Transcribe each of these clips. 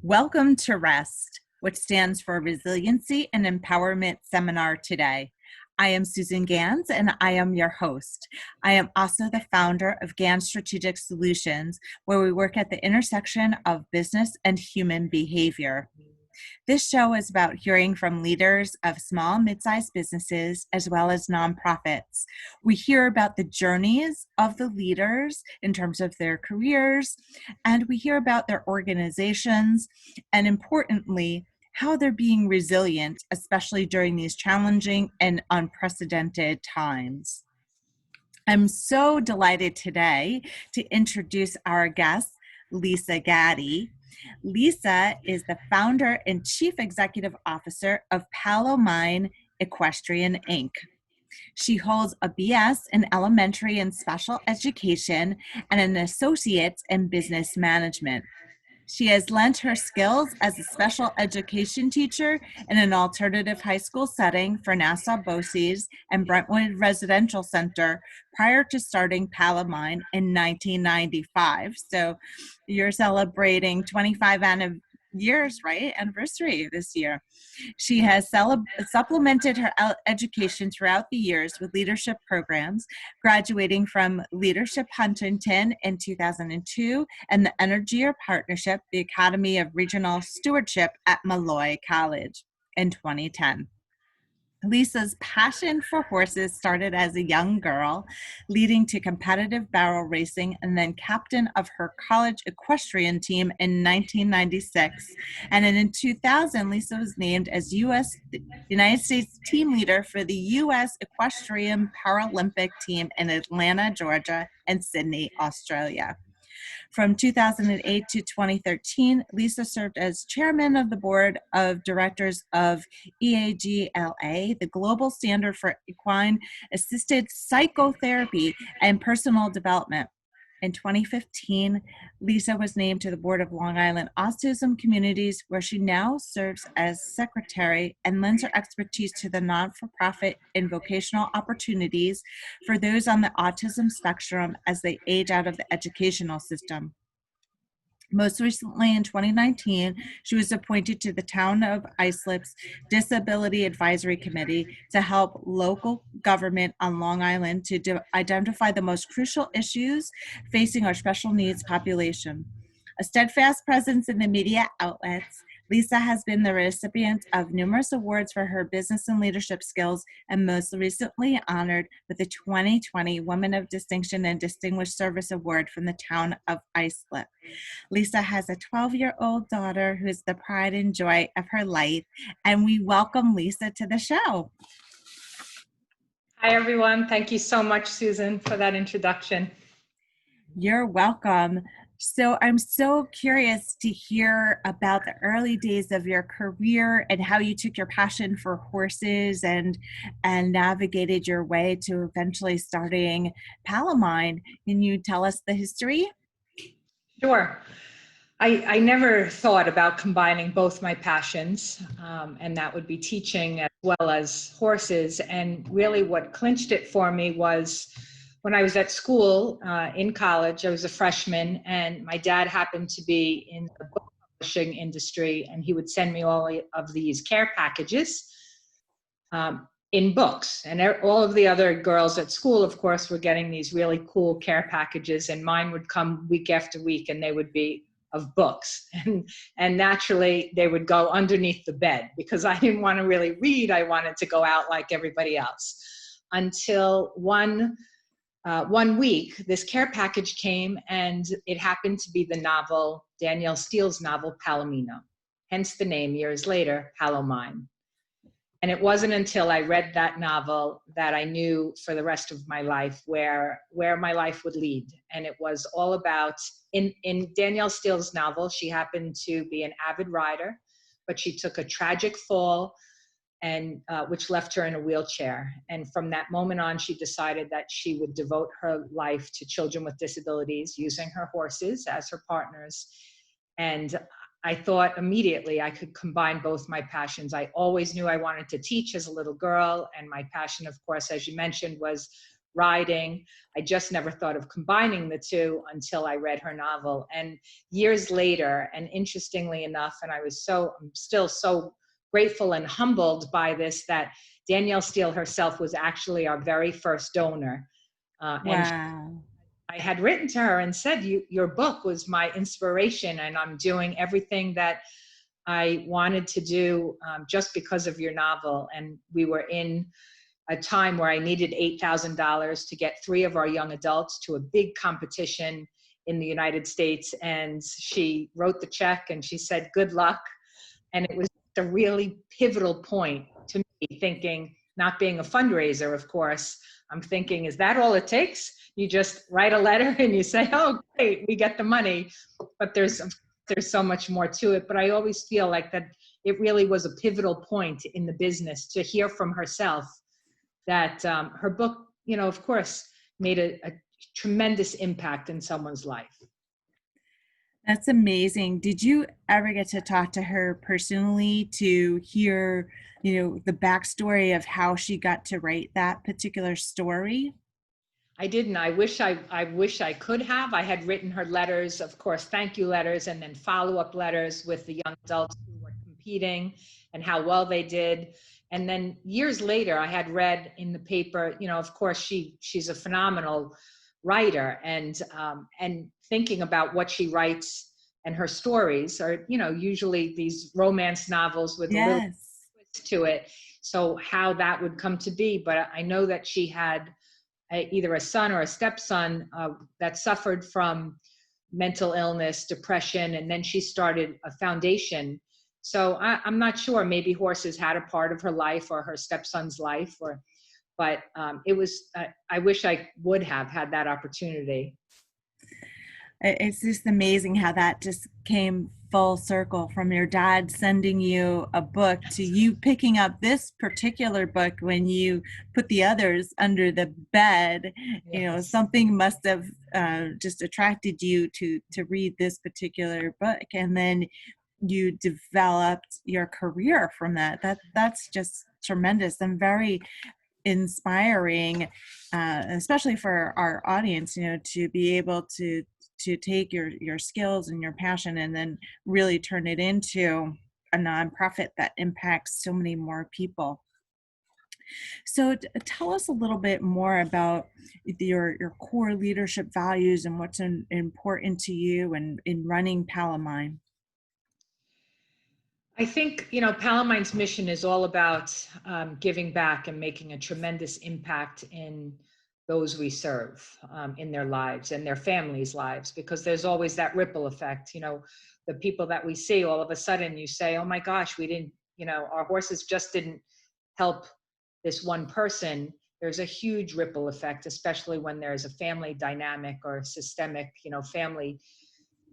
Welcome to REST, which stands for Resiliency and Empowerment Seminar today. I am Susan Gans, and I am your host. I am also the founder of Gans Strategic Solutions, where we work at the intersection of business and human behavior. This show is about hearing from leaders of small, mid-sized businesses as well as nonprofits. We hear about the journeys of the leaders in terms of their careers, and we hear about their organizations, and importantly, how they're being resilient, especially during these challenging and unprecedented times. I'm so delighted today to introduce our guest, Lisa Gatti. Lisa is the founder and chief executive officer of Pal-O-Mine Equestrian, Inc. She holds a BS in elementary and special education and an associate's in business management. She has lent her skills as a special education teacher in an alternative high school setting for Nassau BOCES and Brentwood Residential Center prior to starting PalOMine in 1995. So you're celebrating 25 years, right? Anniversary this year. She has supplemented her education throughout the years with leadership programs, graduating from Leadership Huntington in 2002 and the Energy Partnership, the Academy of Regional Stewardship at Malloy College in 2010. Lisa's passion for horses started as a young girl, leading to competitive barrel racing and then captain of her college equestrian team in 1996. And in 2000, Lisa was named as United States team leader for the U.S. Equestrian Paralympic team in Atlanta, Georgia, and Sydney, Australia. From 2008 to 2013, Lisa served as chairman of the board of directors of EAGLA, the global standard for equine assisted psychotherapy and personal development. In 2015, Lisa was named to the board of Long Island Autism Communities, where she now serves as secretary and lends her expertise to the non-for-profit and vocational opportunities for those on the autism spectrum as they age out of the educational system. Most recently, in 2019, she was appointed to the Town of Islip's Disability Advisory Committee to help local government on Long Island to identify the most crucial issues facing our special needs population. A steadfast presence in the media outlets, Lisa has been the recipient of numerous awards for her business and leadership skills, and most recently honored with the 2020 Women of Distinction and Distinguished Service Award from the Town of Islip. Lisa has a 12-year-old daughter who is the pride and joy of her life, and we welcome Lisa to the show. Hi, everyone. Thank you so much, Susan, for that introduction. You're welcome. So I'm so curious to hear about the early days of your career and how you took your passion for horses and navigated your way to eventually starting PalOMine. Can you tell us the history? Sure. I never thought about combining both my passions, and that would be teaching as well as horses. And really what clinched it for me was when I was at school in college. I was a freshman, and my dad happened to be in the book publishing industry, and he would send me all of these care packages in books. And all of the other girls at school, of course, were getting these really cool care packages, and mine would come week after week, and they would be of books. And naturally, they would go underneath the bed because I didn't want to really read. I wanted to go out like everybody else. Until one week, this care package came, and it happened to be the novel, Danielle Steel's novel, Palomino, hence the name years later, PalOMine. And it wasn't until I read that novel that I knew for the rest of my life where my life would lead. And it was all about, in Danielle Steel's novel, she happened to be an avid rider, but she took a tragic fall, and which left her in a wheelchair. And from that moment on, she decided that she would devote her life to children with disabilities, using her horses as her partners. And I thought immediately I could combine both my passions. I always knew I wanted to teach as a little girl, and my passion, of course, as you mentioned, was riding. I just never thought of combining the two until I read her novel. And years later, and interestingly enough, and I'm still so grateful and humbled by this, that Danielle Steel herself was actually our very first donor. And Wow. I had written to her and said, your book was my inspiration, and I'm doing everything that I wanted to do just because of your novel. And we were in a time where I needed $8,000 to get 3 of our young adults to a big competition in the United States. And she wrote the check and she said, good luck. And it was a really pivotal point to me, thinking, not being a fundraiser, of course, I'm thinking, is that all it takes? You just write a letter and you say, oh, great, we get the money. But there's so much more to it. But I always feel like that it really was a pivotal point in the business to hear from herself that her book, of course, made a tremendous impact in someone's life. That's amazing. Did you ever get to talk to her personally to hear, the backstory of how she got to write that particular story? I didn't. I wish I could have. I had written her letters, of course, thank you letters, and then follow-up letters with the young adults who were competing and how well they did. And then years later, I had read in the paper, of course, she's a phenomenal writer, and thinking about what she writes and her stories are, usually these romance novels with a little Yes. twist to it. So how that would come to be, but I know that she had either a son or a stepson that suffered from mental illness, depression, and then she started a foundation. So I'm not sure, maybe horses had a part of her life or her stepson's life, but it was, I wish I would have had that opportunity. It's just amazing how that just came full circle from your dad sending you a book to you picking up this particular book when you put the others under the bed. Yes. Something must have just attracted you to read this particular book, and then you developed your career from that. That's just tremendous and very inspiring, especially for our audience, to be able to take your skills and your passion and then really turn it into a nonprofit that impacts so many more people. So tell us a little bit more about your core leadership values and what's important to you and in running PalOMine. I think, PalOMine's mission is all about giving back and making a tremendous impact in those we serve, in their lives and their families' lives, because there's always that ripple effect. The people that we see, all of a sudden you say, oh my gosh, we didn't, our horses just didn't help this one person. There's a huge ripple effect, especially when there's a family dynamic or systemic, family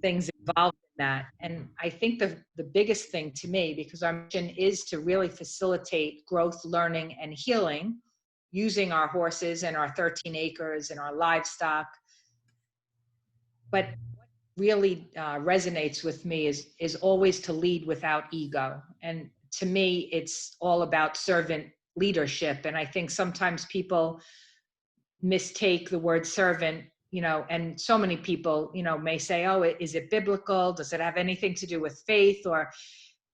things involved in that. And I think the biggest thing to me, because our mission is to really facilitate growth, learning, and healing using our horses and our 13 acres and our livestock. But what really resonates with me is always to lead without ego. And to me, it's all about servant leadership. And I think sometimes people mistake the word servant, and so many people, may say, oh, is it biblical? Does it have anything to do with faith?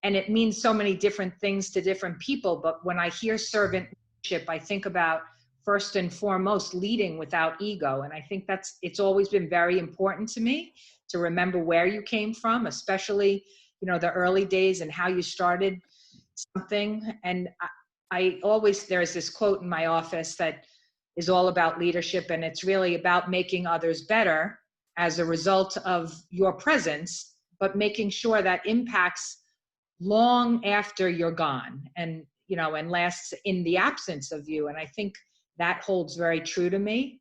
And it means so many different things to different people. But when I hear servant leadership, I think about first and foremost leading without ego. And I think it's always been very important to me to remember where you came from, especially, the early days and how you started something. And there's this quote in my office that is all about leadership, and it's really about making others better as a result of your presence, but making sure that impacts long after you're gone and lasts in the absence of you. And I think that holds very true to me.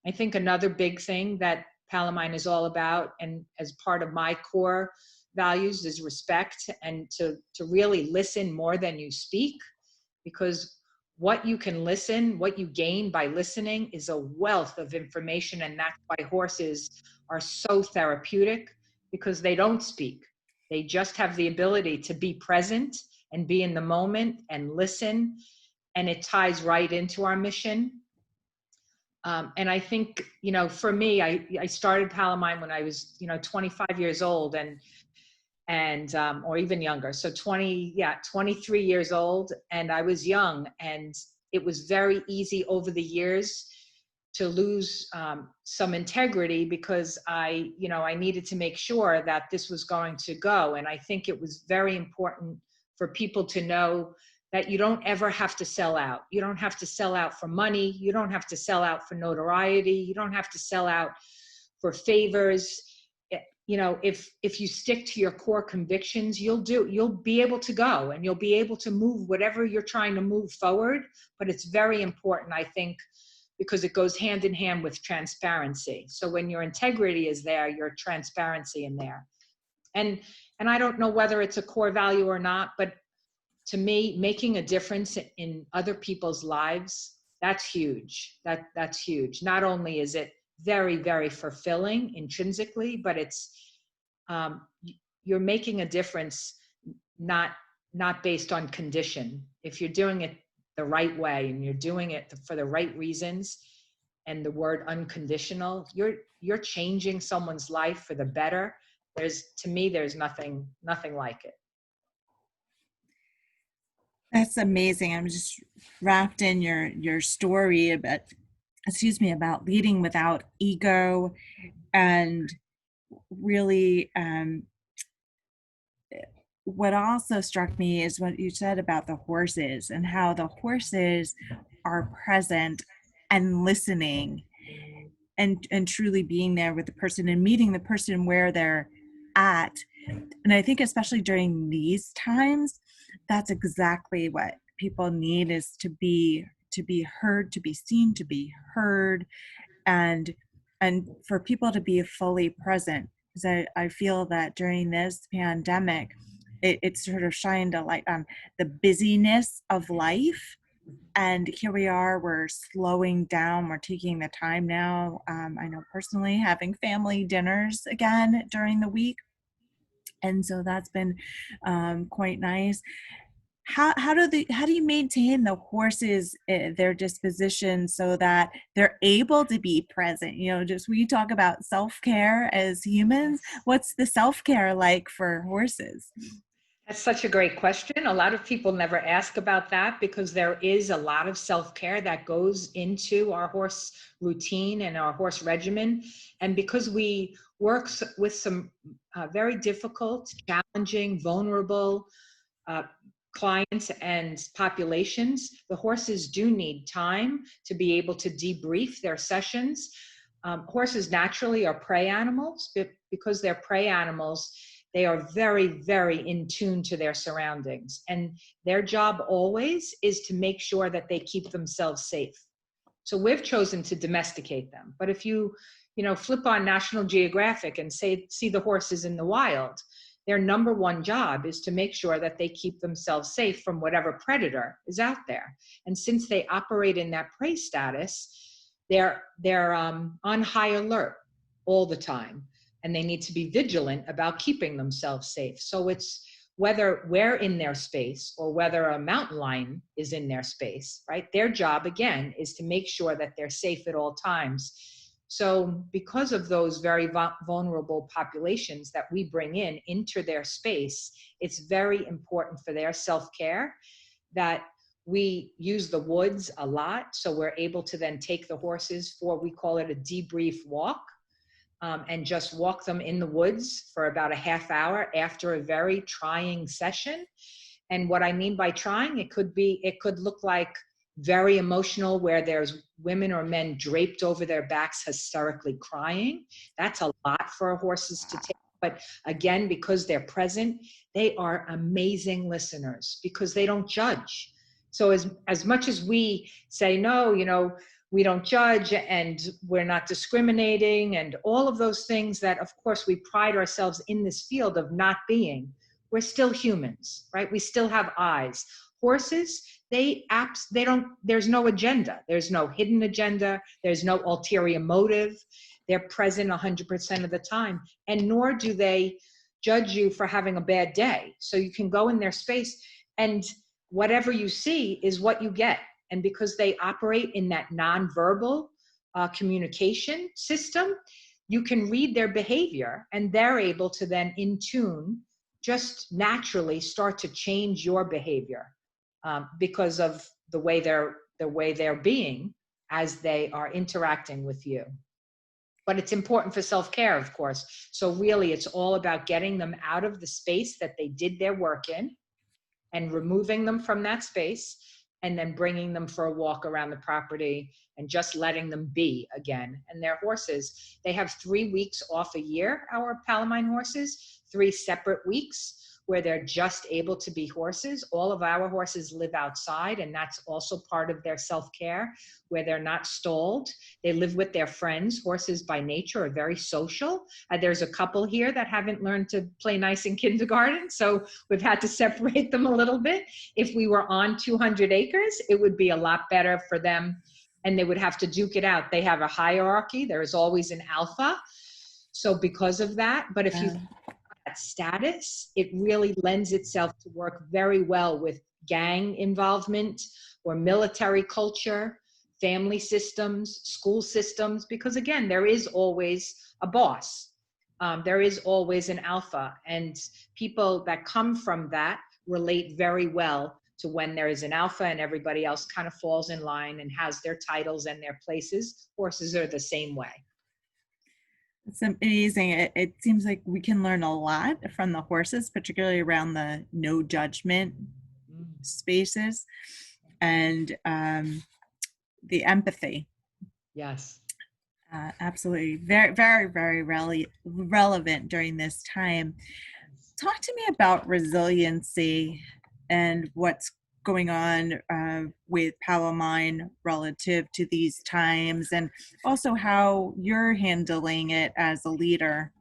I think another big thing that PalOMine is all about, and as part of my core values, is respect, and to really listen more than you speak, because what you gain by listening is a wealth of information. And that's why horses are so therapeutic, because they don't speak. They just have the ability to be present and be in the moment and listen. And it ties right into our mission. And I think, for me, I started PalOMine when I was, 25 years old and or even younger. So 23 years old, and I was young, and it was very easy over the years to lose some integrity because I needed to make sure that this was going to go. And I think it was very important for people to know that you don't ever have to sell out. You don't have to sell out for money. You don't have to sell out for notoriety. You don't have to sell out for favors. If you stick to your core convictions, you'll be able to go, and you'll be able to move whatever you're trying to move forward. But it's very important, I think, because it goes hand in hand with transparency. So when your integrity is there, your transparency in there. And I don't know whether it's a core value or not, but to me, making a difference in other people's lives, that's huge. That's huge. Not only is it very, very fulfilling intrinsically, but it's you're making a difference, not based on condition. If you're doing it the right way and you're doing it for the right reasons, and the word unconditional, you're changing someone's life for the better. To me, there's nothing like it. That's amazing. I'm just wrapped in your story about leading without ego, and really what also struck me is what you said about the horses, and how the horses are present and listening, and truly being there with the person and meeting the person where they're at. And I think especially during these times, that's exactly what people need, is to be heard, to be seen, to be heard, and for people to be fully present. Because I feel that during this pandemic, it sort of shined a light on the busyness of life. And here we are, we're slowing down, we're taking the time now. I know personally, having family dinners again during the week. And so that's been quite nice. How do you maintain the horses, their disposition, so that they're able to be present? Just we talk about self-care as humans. What's the self-care like for horses? That's such a great question. A lot of people never ask about that, because there is a lot of self-care that goes into our horse routine and our horse regimen. And because we work with some very difficult, challenging, vulnerable clients and populations, the horses do need time to be able to debrief their sessions. Horses naturally are prey animals, but because they're prey animals, they are very, very in tune to their surroundings. And their job always is to make sure that they keep themselves safe. So we've chosen to domesticate them. But if you flip on National Geographic and see the horses in the wild, their number one job is to make sure that they keep themselves safe from whatever predator is out there. And since they operate in that prey status, they're on high alert all the time, and they need to be vigilant about keeping themselves safe. So it's whether we're in their space or whether a mountain lion is in their space, right? Their job, again, is to make sure that they're safe at all times. So because of those very vulnerable populations that we bring into their space, it's very important for their self-care that we use the woods a lot. So we're able to then take the horses for, we call it a debrief walk, and just walk them in the woods for about a half hour after a very trying session. And what I mean by trying, it could look like very emotional, where there's women or men draped over their backs hysterically crying. That's a lot for horses to take. But again, because they're present, they are amazing listeners because they don't judge. So as much as we say, no, we don't judge and we're not discriminating and all of those things that, of course, we pride ourselves in this field of not being, we're still humans, right? We still have eyes. Horses, there's no agenda. There's no hidden agenda. There's no ulterior motive. They're present 100% of the time. And nor do they judge you for having a bad day. So you can go in their space and whatever you see is what you get. And because they operate in that nonverbal communication system, you can read their behavior, and they're able to then in tune just naturally start to change your behavior because of the way they're being as they are interacting with you. But it's important for self-care, of course. So really, it's all about getting them out of the space that they did their work in and removing them from that space, and then bringing them for a walk around the property and just letting them be again. And their horses, they have 3 weeks off a year, our PalOMine horses, 3 separate weeks where they're just able to be horses. All of our horses live outside, and that's also part of their self-care, where they're not stalled. They live with their friends. Horses by nature are very social. There's a couple here that haven't learned to play nice in kindergarten, so we've had to separate them a little bit. If we were on 200 acres, it would be a lot better for them, and they would have to duke it out. They have a hierarchy. There is always an alpha. So because of that, but if you that status, it really lends itself to work very well with gang involvement or military culture, family systems, school systems, because again, there is always a boss. There is always an alpha, and people that come from that relate very well to when there is an alpha and everybody else kind of falls in line and has their titles and their places. Horses are the same way. It's amazing. It seems like we can learn a lot from the horses, particularly around the no judgment spaces and the empathy. Yes. Absolutely. Very, very, very relevant during this time. Talk to me about resiliency and what's going on with PalOMine relative to these times, and also how you're handling it as a leader.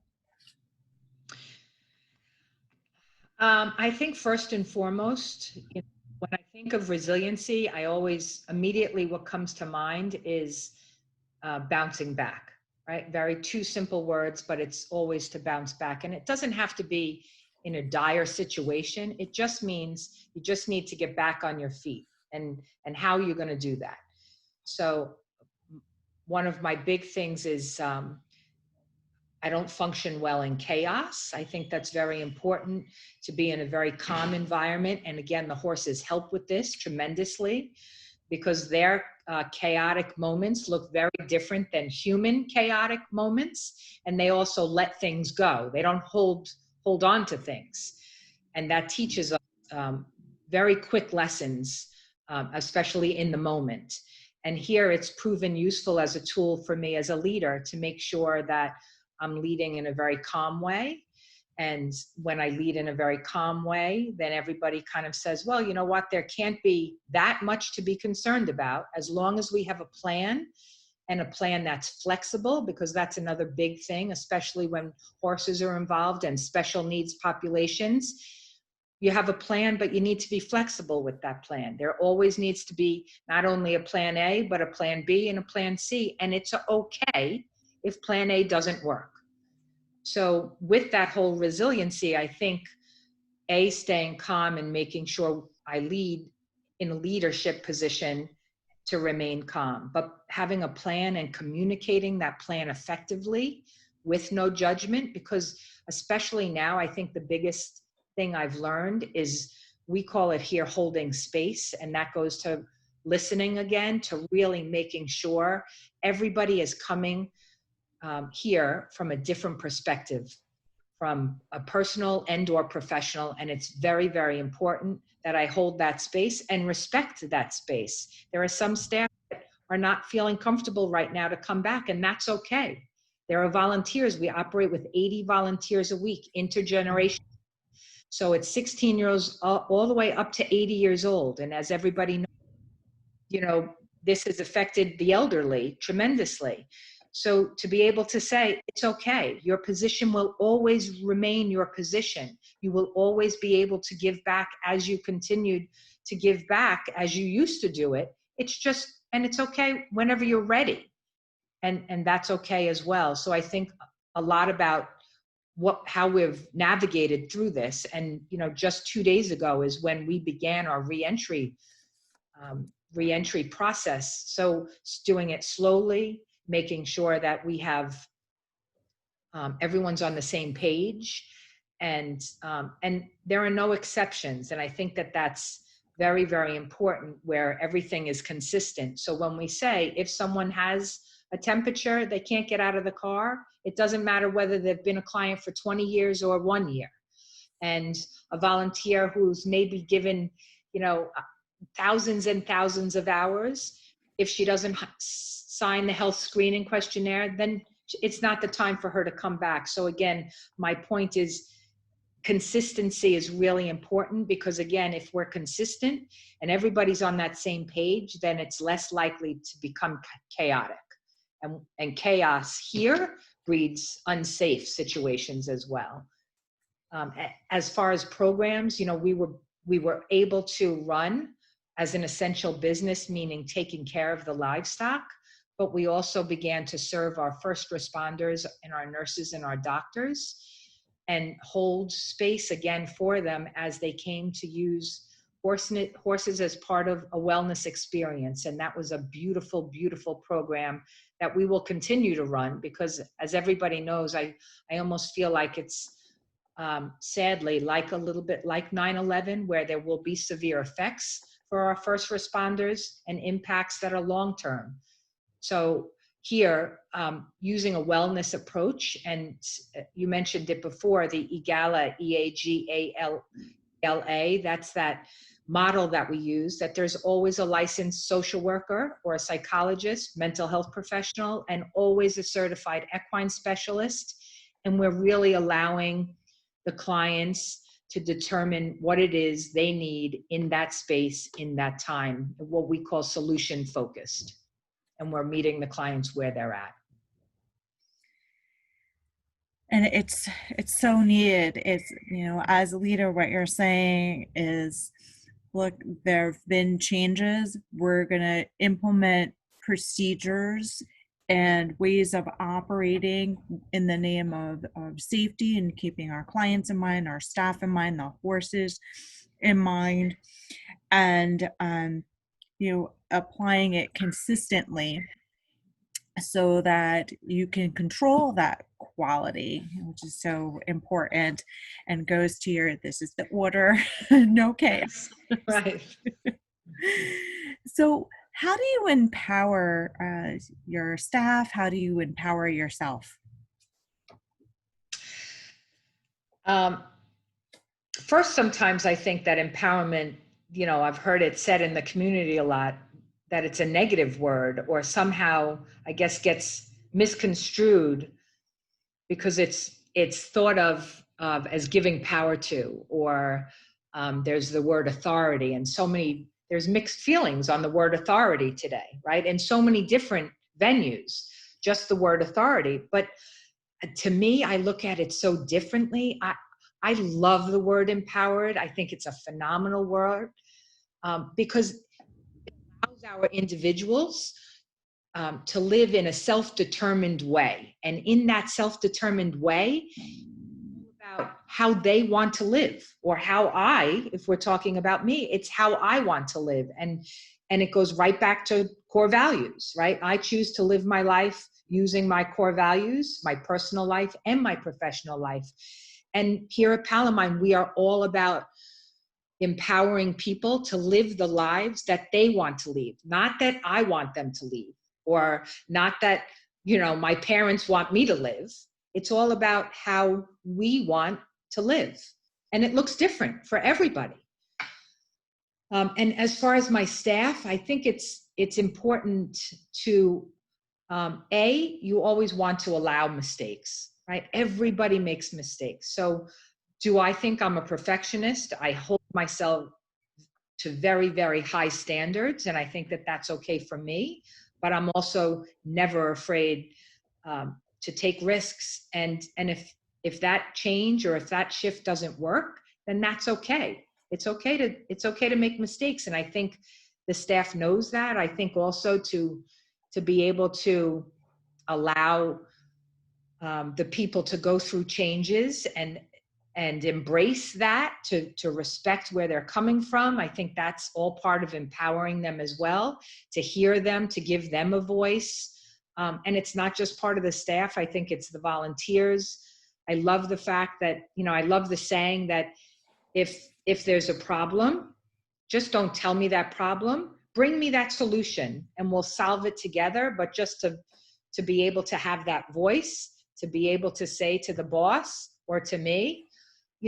I think first and foremost, when I think of resiliency, I always immediately what comes to mind is bouncing back, right? Very two simple words, but it's always to bounce back. And it doesn't have to be in a dire situation. It just means you just need to get back on your feet, and how you're going to do that. So one of my big things is I don't function well in chaos. I think that's very important, to be in a very calm environment. And again, the horses help with this tremendously, because their chaotic moments look very different than human chaotic moments. And they also let things go. They don't hold on to things. And that teaches us very quick lessons, especially in the moment. And here it's proven useful as a tool for me as a leader to make sure that I'm leading in a very calm way. And when I lead in a very calm way, then everybody kind of says, well, you know what, there can't be that much to be concerned about as long as we have a plan, and a plan that's flexible, because that's another big thing, especially when horses are involved and special needs populations. You have a plan, but you need to be flexible with that plan. There always needs to be not only a plan A, but a plan B and a plan C. And it's okay if plan A doesn't work. So with that whole resiliency, I think staying calm and making sure I lead in a leadership position to remain calm, but having a plan and communicating that plan effectively with no judgment, because especially now, I think the biggest thing I've learned is, we call it here holding space. And that goes to listening again, to really making sure everybody is coming here from a different perspective, from a personal and or professional. And it's very, very important that I hold that space and respect that space. There are some staff that are not feeling comfortable right now to come back, and that's okay. There are volunteers. We operate with 80 volunteers a week, intergenerational. So it's 16-year-olds all the way up to 80 years old. And as everybody knows, you know, this has affected the elderly tremendously. So to be able to say, it's okay, your position will always remain your position. You will always be able to give back as you continued to give back as you used to do it. It's just, and it's okay whenever you're ready. And that's okay as well. So I think a lot about how we've navigated through this. And, you know, just 2 days ago is when we began our reentry process. So doing it slowly, making sure that we have everyone's on the same page, and there are no exceptions. And I think that that's very, very important, where everything is consistent. So when we say, if someone has a temperature, they can't get out of the car, it doesn't matter whether they've been a client for 20 years or 1 year. And a volunteer who's maybe given, thousands and thousands of hours, if she doesn't sign the health screening questionnaire, then it's not the time for her to come back. So again, my point is, consistency is really important, because again, if we're consistent and everybody's on that same page, then it's less likely to become chaotic. And chaos here breeds unsafe situations as well. As far as programs, we were able to run as an essential business, meaning taking care of the livestock, but we also began to serve our first responders and our nurses and our doctors, and hold space again for them as they came to use horses as part of a wellness experience. And that was a beautiful, beautiful program that we will continue to run, because as everybody knows, I almost feel like it's sadly like a little bit like 9/11, where there will be severe effects for our first responders and impacts that are long-term. So here, using a wellness approach, and you mentioned it before, the EGALA, EAGALA, that's that model that we use, that there's always a licensed social worker or a psychologist, mental health professional, and always a certified equine specialist. And we're really allowing the clients to determine what it is they need in that space, in that time, what we call solution focused. And we're meeting the clients where they're at. And it's so needed. It's, as a leader, what you're saying is, look, there have been changes. We're going to implement procedures and ways of operating in the name of safety and keeping our clients in mind, our staff in mind, the horses in mind, and applying it consistently so that you can control that quality, which is so important, and goes to your, this is the order, no chaos. Right. So how do you empower your staff? How do you empower yourself? First, sometimes I think that empowerment, I've heard it said in the community a lot, that it's a negative word, or somehow, I guess, gets misconstrued because it's thought of as giving power to, or there's the word authority, and there's mixed feelings on the word authority today, right? In so many different venues, just the word authority. But to me, I look at it so differently. I love the word empowered. I think it's a phenomenal word, because it allows our individuals to live in a self-determined way. And in that self-determined way, about how they want to live, or if we're talking about me, it's how I want to live. And it goes right back to core values, right? I choose to live my life using my core values, my personal life and my professional life. And here at PalOMine, we are all about empowering people to live the lives that they want to live, not that I want them to live, or not that, my parents want me to live. It's all about how we want to live. And it looks different for everybody. And as far as my staff, I think it's important to, you always want to allow mistakes, right? Everybody makes mistakes. So do I think I'm a perfectionist? I hold myself to very, very high standards, and I think that that's okay for me, but I'm also never afraid to take risks. And if that change or if that shift doesn't work, then that's okay. It's okay to make mistakes. And I think the staff knows that. I think also to be able to allow the people to go through changes and embrace that, to respect where they're coming from. I think that's all part of empowering them as well, to hear them, to give them a voice. And it's not just part of the staff. I think it's the volunteers. I love the fact that, I love the saying that if there's a problem, just don't tell me that problem. Bring me that solution and we'll solve it together. But just to be able to have that voice, to be able to say to the boss or to me,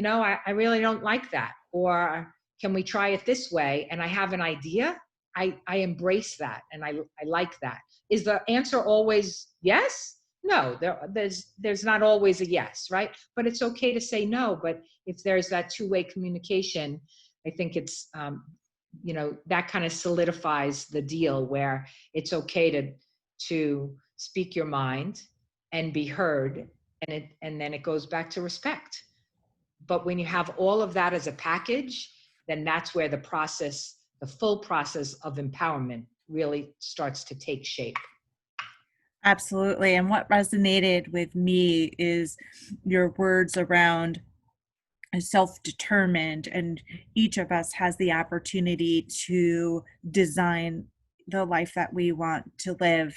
I really don't like that. Or can we try it this way? And I have an idea. I embrace that. And I like that. Is the answer always yes? No, there's not always a yes, right? But it's okay to say no. But if there's that two-way communication, I think it's, that kind of solidifies the deal where it's okay to speak your mind and be heard. And then it goes back to respect. But when you have all of that as a package, then that's where the full process of empowerment really starts to take shape. Absolutely. And what resonated with me is your words around self-determined, and each of us has the opportunity to design the life that we want to live.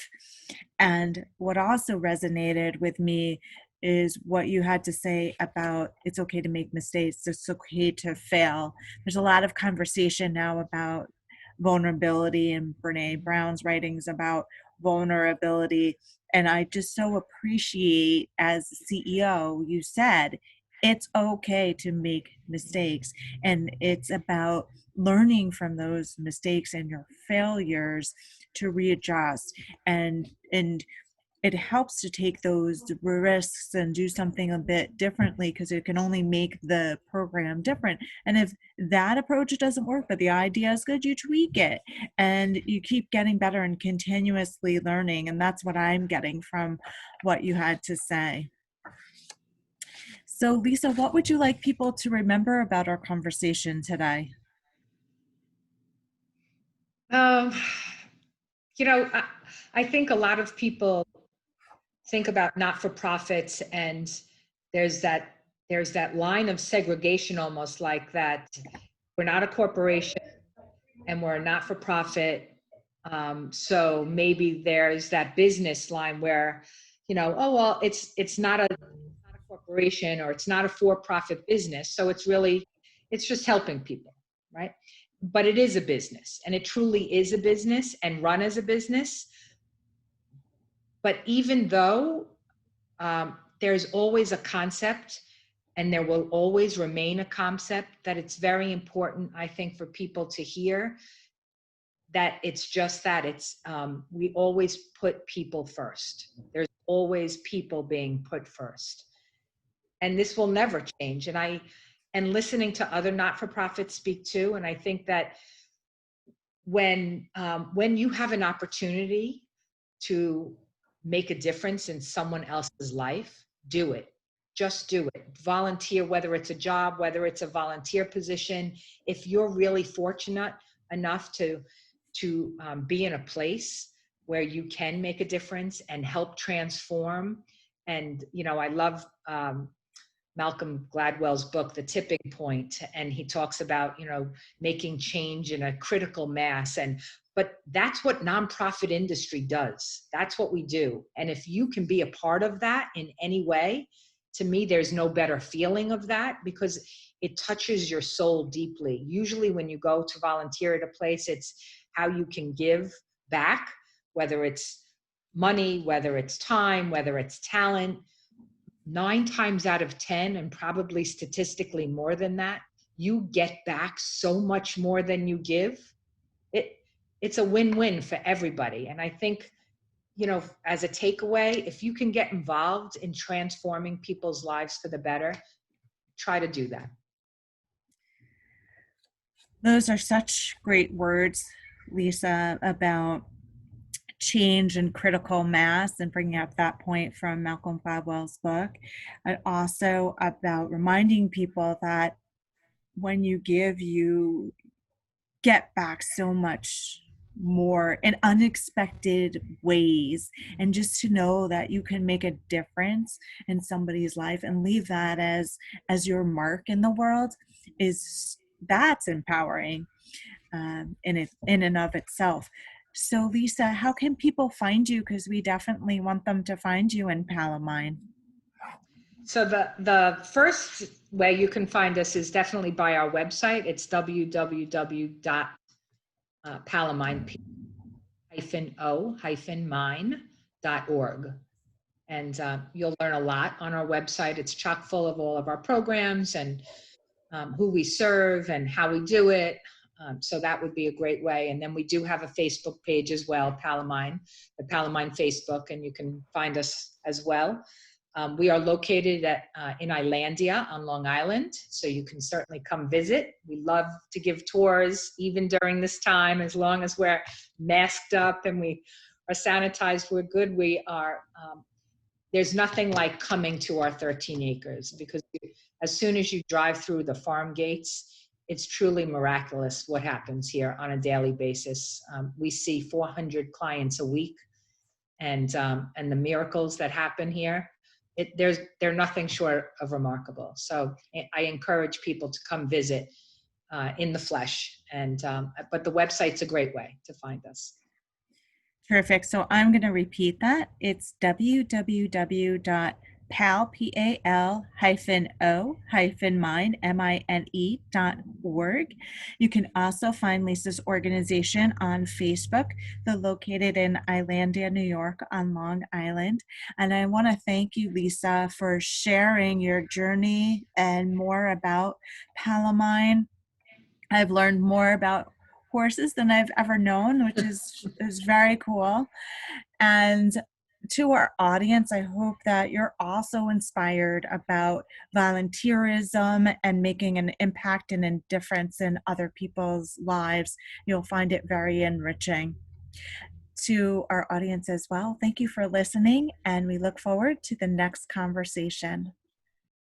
And what also resonated with me is what you had to say about it's okay to make mistakes, it's okay to fail. There's a lot of conversation now about vulnerability, and Brene Brown's writings about vulnerability. And I just so appreciate, as CEO, you said, it's okay to make mistakes. And it's about learning from those mistakes and your failures to readjust. And it helps to take those risks and do something a bit differently, because it can only make the program different. And if that approach doesn't work, but the idea is good, you tweak it and you keep getting better and continuously learning. And that's what I'm getting from what you had to say. So, Lisa, what would you like people to remember about our conversation today? Um, I think a lot of people think about not-for-profits, and there's that line of segregation, almost like that. We're not a corporation and we're a not-for-profit. So maybe there's that business line where, oh, well, it's not a corporation, or it's not a for-profit business. So it's just helping people, right? But it is a business, and it truly is a business and run as a business. But even though there's always a concept, and there will always remain a concept, that it's very important, I think, for people to hear that it's just that we always put people first. There's always people being put first. And this will never change. And listening to other not-for-profits speak too. And I think that when you have an opportunity to make a difference in someone else's life, do it. Just do it. Volunteer, whether it's a job, whether it's a volunteer position. If you're really fortunate enough to be in a place where you can make a difference and help transform. And, I love Malcolm Gladwell's book, The Tipping Point, and he talks about, making change in a critical mass. But that's what nonprofit industry does. That's what we do. And if you can be a part of that in any way, to me, there's no better feeling of that, because it touches your soul deeply. Usually when you go to volunteer at a place, it's how you can give back, whether it's money, whether it's time, whether it's talent. 9 times out of 10, and probably statistically more than that, you get back so much more than you give. It's a win-win for everybody. And I think, as a takeaway, if you can get involved in transforming people's lives for the better, try to do that. Those are such great words, Lisa, about change and critical mass, and bringing up that point from Malcolm Gladwell's book. And also about reminding people that when you give, you get back so much more in unexpected ways. And just to know that you can make a difference in somebody's life and leave that as your mark in the world, that's empowering in and of itself. So Lisa, how can people find you? Because we definitely want them to find you in Palomine. So the first way you can find us is definitely by our website. It's www.palomine-o-mine.org. And you'll learn a lot on our website. It's chock full of all of our programs and who we serve and how we do it. So that would be a great way. And then we do have a Facebook page as well, PalOMine, the PalOMine Facebook, and you can find us as well. We are located in Islandia on Long Island, so you can certainly come visit. We love to give tours, even during this time, as long as we're masked up and we are sanitized, we're good. There's nothing like coming to our 13 acres, because as soon as you drive through the farm gates, it's truly miraculous what happens here on a daily basis. We see 400 clients a week, and the miracles that happen here, they're nothing short of remarkable. So I encourage people to come visit in the flesh, but the website's a great way to find us. Terrific. So I'm going to repeat that. It's www.pal-o-mine.org. You can also find Lisa's organization on Facebook. They're located in Islandia, New York on Long Island. And I want to thank you, Lisa, for sharing your journey and more about PalOMine. I've learned more about horses than I've ever known, which is very cool. And to our audience, I hope that you're also inspired about volunteerism and making an impact and a difference in other people's lives. You'll find it very enriching. To our audience as well, thank you for listening, and we look forward to the next conversation.